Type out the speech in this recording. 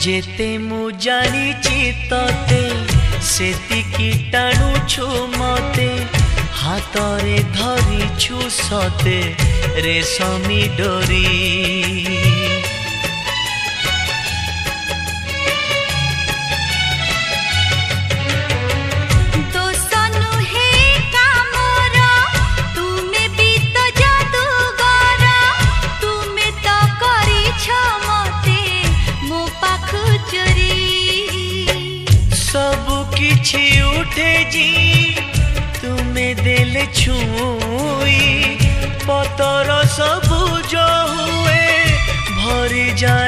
जेते मु जानिची तते सेतिकी टाणुछु मते हातरे धरिछु सते रेशमी डोरी। किछि उठे जी तुम्हें देले छुई पतर सबुज हुए भरी जाए